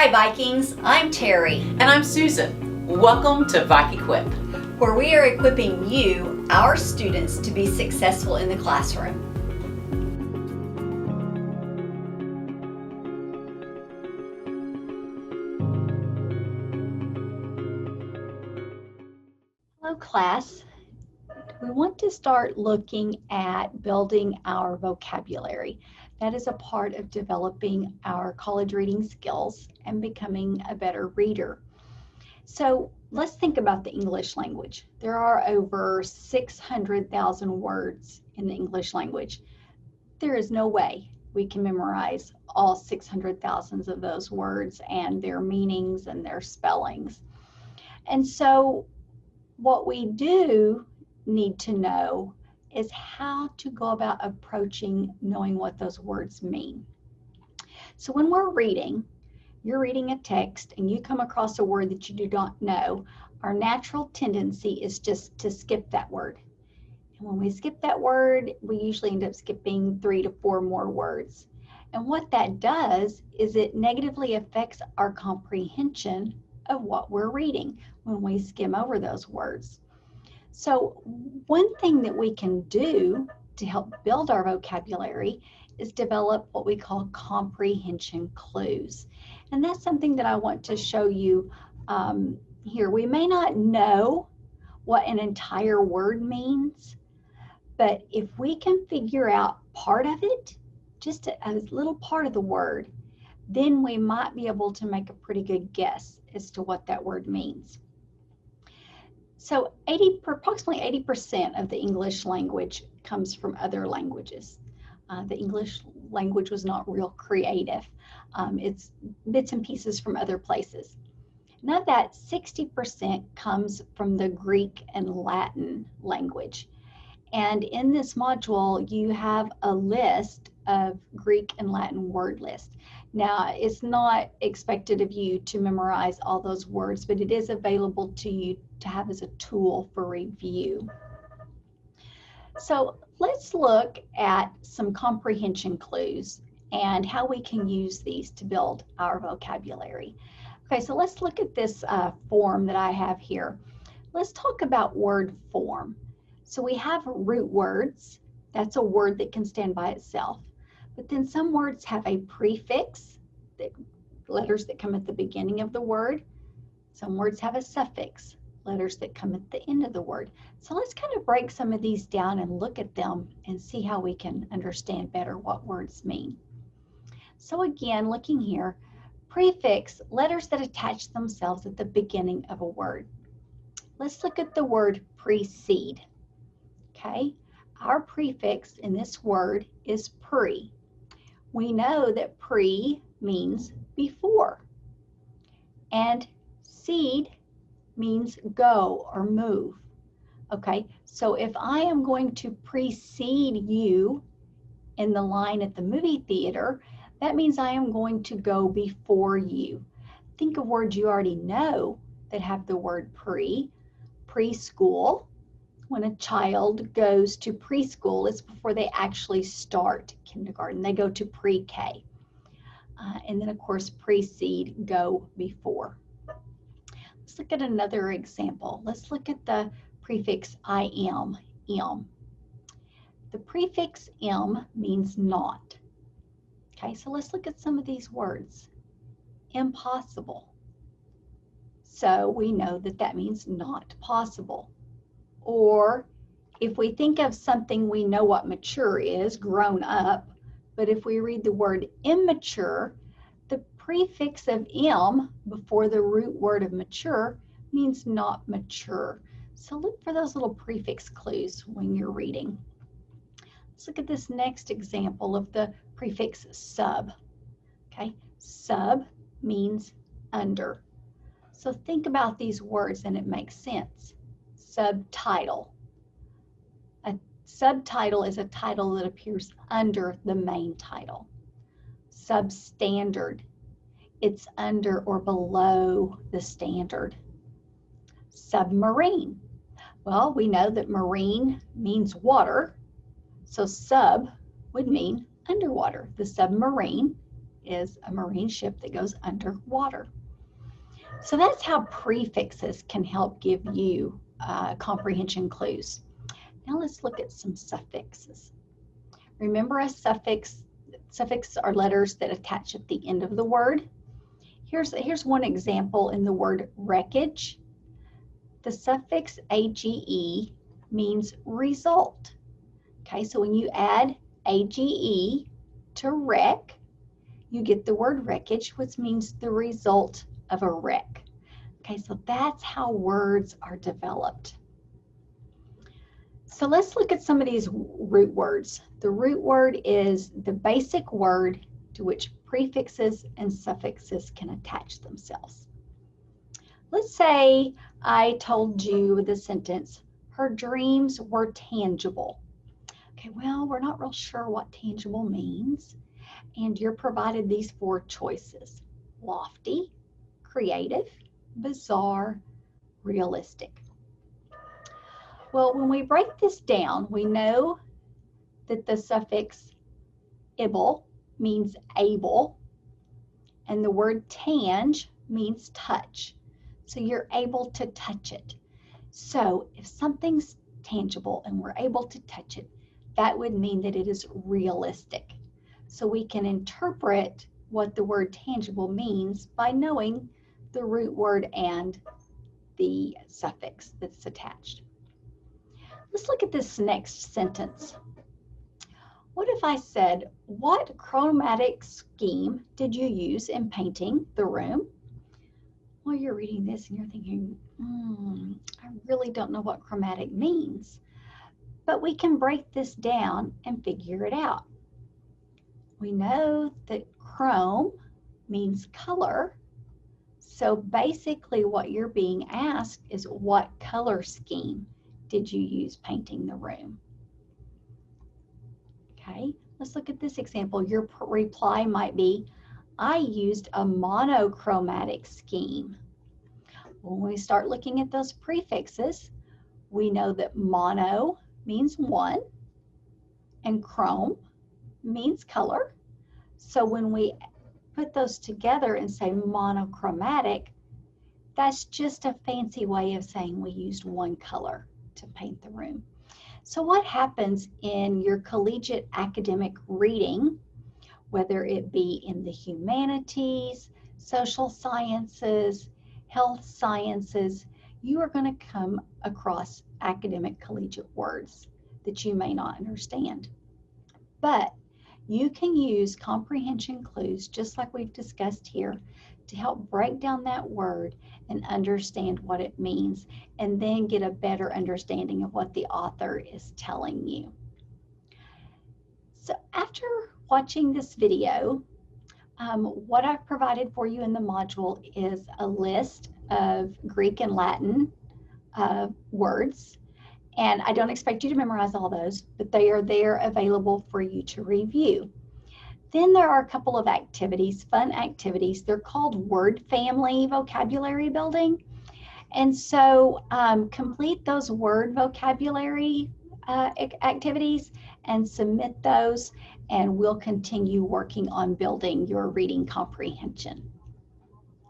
Hi Vikings, I'm Terry, And I'm Susan. Welcome to Vike Equip. where we are equipping you, our students, to be successful in the classroom. Hello class. We want to start looking at building our vocabulary. That is a part of developing our college reading skills and becoming a better reader. So let's think about the English language. There are over 600,000 words in the English language. There is no way we can memorize all 600,000 of those words and their meanings and their spellings. And so what we do need to know is how to go about approaching knowing what those words mean. So when we're reading, you're reading a text and you come across a word that you do not know, our natural tendency is just to skip that word. And when we skip that word, we usually end up skipping 3 to 4 more words. And what that does is it negatively affects our comprehension of what we're reading when we skim over those words. So one thing that we can do to help build our vocabulary is develop what we call comprehension clues. And that's something that I want to show you here. We may not know what an entire word means, but if we can figure out part of it, just a little part of the word, then we might be able to make a pretty good guess as to what that word means. So approximately 80% of the English language comes from other languages. The English language was not real creative. It's bits and pieces from other places. Now that 60% comes from the Greek and Latin language. And in this module, you have a list of Greek and Latin word list. Now, it's not expected of you to memorize all those words, but it is available to you to have as a tool for review. So let's look at some comprehension clues and how we can use these to build our vocabulary. Okay, so let's look at this form that I have here. Let's talk about word form. So we have root words. That's a word that can stand by itself. But then some words have a prefix, letters that come at the beginning of the word. Some words have a suffix, letters that come at the end of the word. So let's kind of break some of these down and look at them and see how we can understand better what words mean. So again, looking here, prefix, letters that attach themselves at the beginning of a word. Let's look at the word precede. Okay, our prefix in this word is pre. We know that pre means before, and seed means go or move. Okay, so if I am going to precede you in the line at the movie theater, that means I am going to go before you. Think of words you already know that have the word pre. Preschool. When a child goes to preschool, it's before they actually start kindergarten. They go to pre-K. And then, of course, precede, go before. Let's look at another example. Let's look at the prefix I am, M. The prefix M means not. Okay, so let's look at some of these words. Impossible. So we know that that means not possible. Or if we think of something, we know what mature is, grown up, but if we read the word immature, the prefix of M before the root word of mature means not mature. So look for those little prefix clues when you're reading. Let's look at this next example of the prefix sub. Okay, sub means under. So think about these words and it makes sense. Subtitle. A subtitle is a title that appears under the main title. Substandard. It's under or below the standard. Submarine. Well, we know that marine means water, so sub would mean underwater. The submarine is a marine ship that goes underwater. So that's how prefixes can help give you comprehension clues. Now let's look at some suffixes. Remember, a suffix are letters that attach at the end of the word. Here's one example in the word wreckage. The suffix age means result. Okay, so when you add age to wreck, you get the word wreckage, which means the result of a wreck. Okay, so that's how words are developed. So let's look at some of these root words. The root word is the basic word to which prefixes and suffixes can attach themselves. Let's say I told you the sentence, her dreams were tangible. Okay, well, we're not real sure what tangible means, and you're provided these 4 choices: lofty, creative, bizarre, realistic. Well, when we break this down, we know that the suffix able means able, and the word tange means touch. So you're able to touch it. So if something's tangible and we're able to touch it, that would mean that it is realistic. So we can interpret what the word tangible means by knowing the root word and the suffix that's attached. Let's look at this next sentence. What if I said, what chromatic scheme did you use in painting the room? Well, you're reading this and you're thinking, I really don't know what chromatic means. But we can break this down and figure it out. We know that chrome means color. So basically what you're being asked is, what color scheme did you use painting the room? Okay, let's look at this example. Your reply might be, I used a monochromatic scheme. When we start looking at those prefixes, we know that mono means one and chrome means color. So when we put those together and say monochromatic, that's just a fancy way of saying we used one color to paint the room. So what happens in your collegiate academic reading, whether it be in the humanities, social sciences, health sciences, you are going to come across academic collegiate words that you may not understand. But you can use comprehension clues, just like we've discussed here, to help break down that word and understand what it means, and then get a better understanding of what the author is telling you. So after watching this video, what I've provided for you in the module is a list of Greek and Latin words. And I don't expect you to memorize all those, but they are there available for you to review. Then there are a couple of activities, fun activities. They're called word family vocabulary building. And so complete those word vocabulary activities and submit those, and we'll continue working on building your reading comprehension.